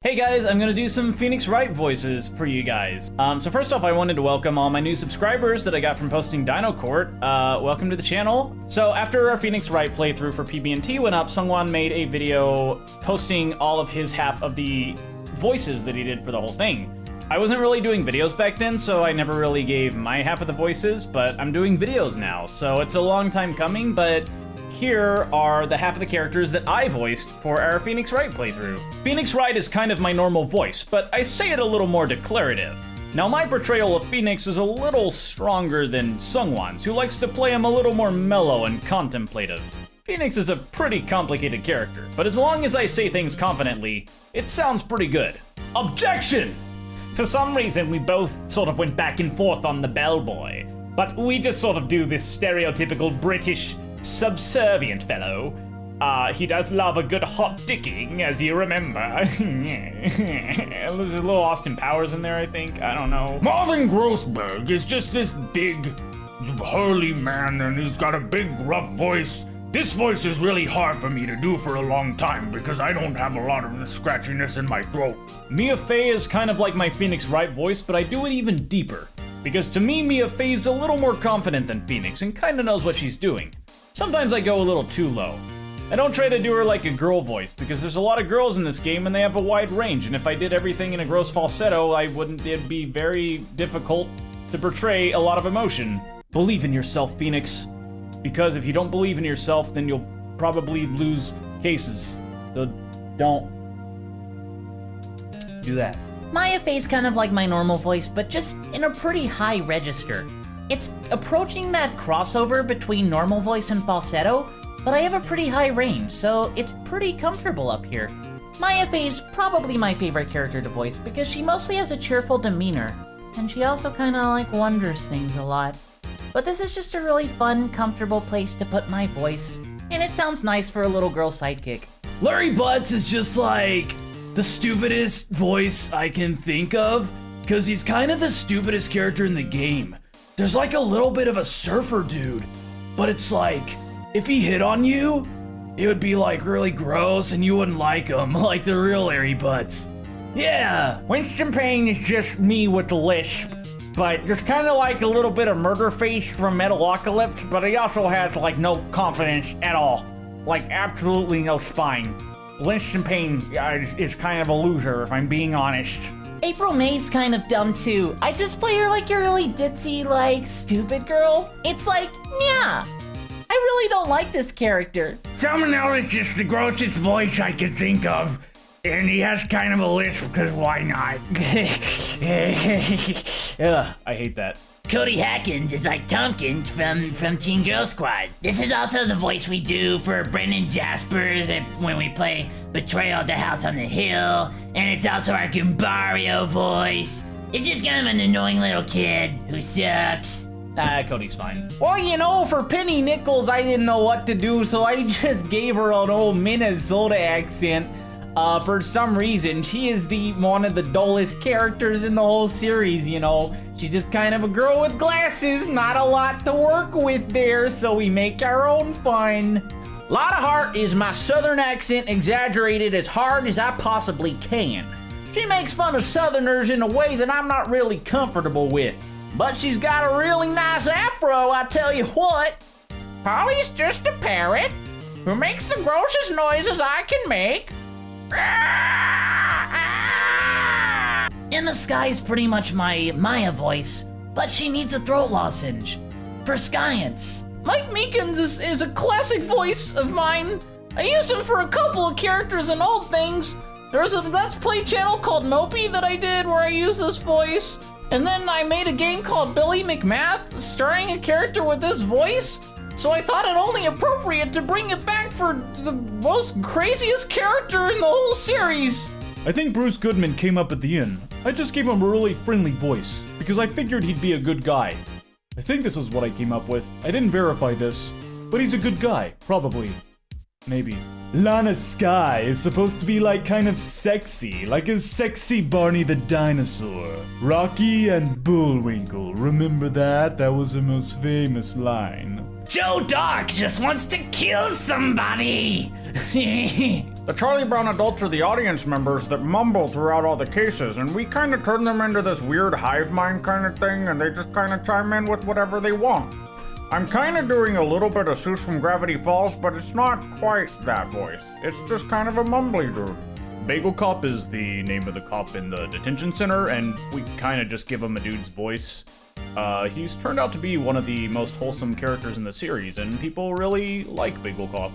Hey guys, I'm gonna do some Phoenix Wright voices for you guys. So first off, I wanted to welcome all my new subscribers that I got from posting Dino Court. Welcome to the channel. So after our Phoenix Wright playthrough for PBnT went up, SungWon made a video posting all of his half of the voices that he did for the whole thing. I wasn't really doing videos back then, so I never really gave my half of the voices, but I'm doing videos now, so it's a long time coming, but here are the half of the characters that I voiced for our Phoenix Wright playthrough. Phoenix Wright is kind of my normal voice, but I say it a little more declarative. Now my portrayal of Phoenix is a little stronger than SungWon's, who likes to play him a little more mellow and contemplative. Phoenix is a pretty complicated character, but as long as I say things confidently, it sounds pretty good. Objection! For some reason we both sort of went back and forth on the bellboy, but we just sort of do this stereotypical British subservient fellow. He does love a good hot dicking, as you remember. There's a little Austin Powers in there, I think. I don't know. Marvin Grossberg is just this big, hurly man, and he's got a big, rough voice. This voice is really hard for me to do for a long time because I don't have a lot of the scratchiness in my throat. Mia Fey is kind of like my Phoenix Wright voice, but I do it even deeper. Because to me, Mia Fey's a little more confident than Phoenix and kinda knows what she's doing. Sometimes I go a little too low. I don't try to do her like a girl voice because there's a lot of girls in this game and they have a wide range, and if I did everything in a gross falsetto, it'd be very difficult to portray a lot of emotion. Believe in yourself, Phoenix. Because if you don't believe in yourself, then you'll probably lose cases. So don't do that. Maya Fey's kind of like my normal voice, but just in a pretty high register. It's approaching that crossover between normal voice and falsetto, but I have a pretty high range, so it's pretty comfortable up here. Maya Fey's probably my favorite character to voice because she mostly has a cheerful demeanor, and she also kinda like wonders things a lot. But this is just a really fun, comfortable place to put my voice, and it sounds nice for a little girl sidekick. Larry Butts is just like the stupidest voice I can think of, because he's kind of the stupidest character in the game. There's like a little bit of a surfer dude, but it's like, if he hit on you, it would be like really gross and you wouldn't like him, like the real Larry Butts. Yeah, Winston Payne is just me with the lisp, but just kind of like a little bit of murder face from Metalocalypse, but he also has like no confidence at all. Like absolutely no spine. Winston Payne is kind of a loser, if I'm being honest. April May's kind of dumb too. I just play her like a really ditzy, like, stupid girl. It's like, yeah, I really don't like this character. Someone else is just the grossest voice I could think of. And he has kind of a lisp, because why not? Ugh, I hate that. Cody Hackins is like Tompkins from Teen Girl Squad. This is also the voice we do for Brendan Jaspers when we play Betrayal at the House on the Hill, and it's also our Gumbario voice. It's just kind of an annoying little kid who sucks. Cody's fine. Well, you know, for penny nickels, I didn't know what to do, so I just gave her an old Minnesota accent. For some reason, she is one of the dullest characters in the whole series, you know. She's just kind of a girl with glasses, not a lot to work with there, so we make our own fun. Lana Hart is my southern accent exaggerated as hard as I possibly can. She makes fun of southerners in a way that I'm not really comfortable with. But she's got a really nice afro, I tell you what. Polly's just a parrot who makes the grossest noises I can make. In the Sky's pretty much my Maya voice, but she needs a throat lozenge. For Science. Mike Meekins is a classic voice of mine. I used him for a couple of characters in old things. There was a Let's Play channel called Moapie that I did where I used this voice. And then I made a game called Billy McMath starring a character with this voice. So I thought it only appropriate to bring it back for the most craziest character in the whole series. I think Bruce Goodman came up at the end. I just gave him a really friendly voice, because I figured he'd be a good guy. I think this is what I came up with. I didn't verify this, but he's a good guy, probably. Maybe. Lana Skye is supposed to be like kind of sexy, like a sexy Barney the dinosaur. Rocky and Bullwinkle, remember that? That was her most famous line. Joe Dark just wants to kill somebody. The Charlie Brown adults are the audience members that mumble throughout all the cases, and we kind of turn them into this weird hive mind kind of thing, and they just kind of chime in with whatever they want. I'm kind of doing a little bit of Seuss from Gravity Falls, but it's not quite that voice. It's just kind of a mumbly dude. Bagel Cop is the name of the cop in the detention center, and we kind of just give him a dude's voice. He's turned out to be one of the most wholesome characters in the series, and people really like Bagel Cop.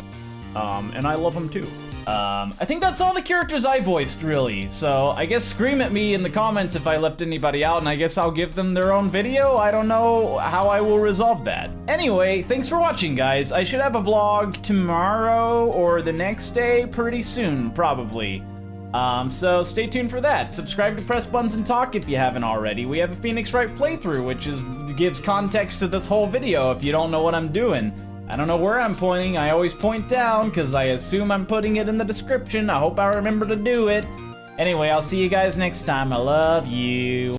And I love him too. I think that's all the characters I voiced, really. So I guess scream at me in the comments if I left anybody out, and I guess I'll give them their own video. I don't know how I will resolve that. Anyway, thanks for watching, guys. I should have a vlog tomorrow or the next day pretty soon, probably. So stay tuned for that. Subscribe to Press Buttons and Talk if you haven't already. We have a Phoenix Wright playthrough, which gives context to this whole video if you don't know what I'm doing. I don't know where I'm pointing. I always point down because I assume I'm putting it in the description. I hope I remember to do it. Anyway, I'll see you guys next time. I love you.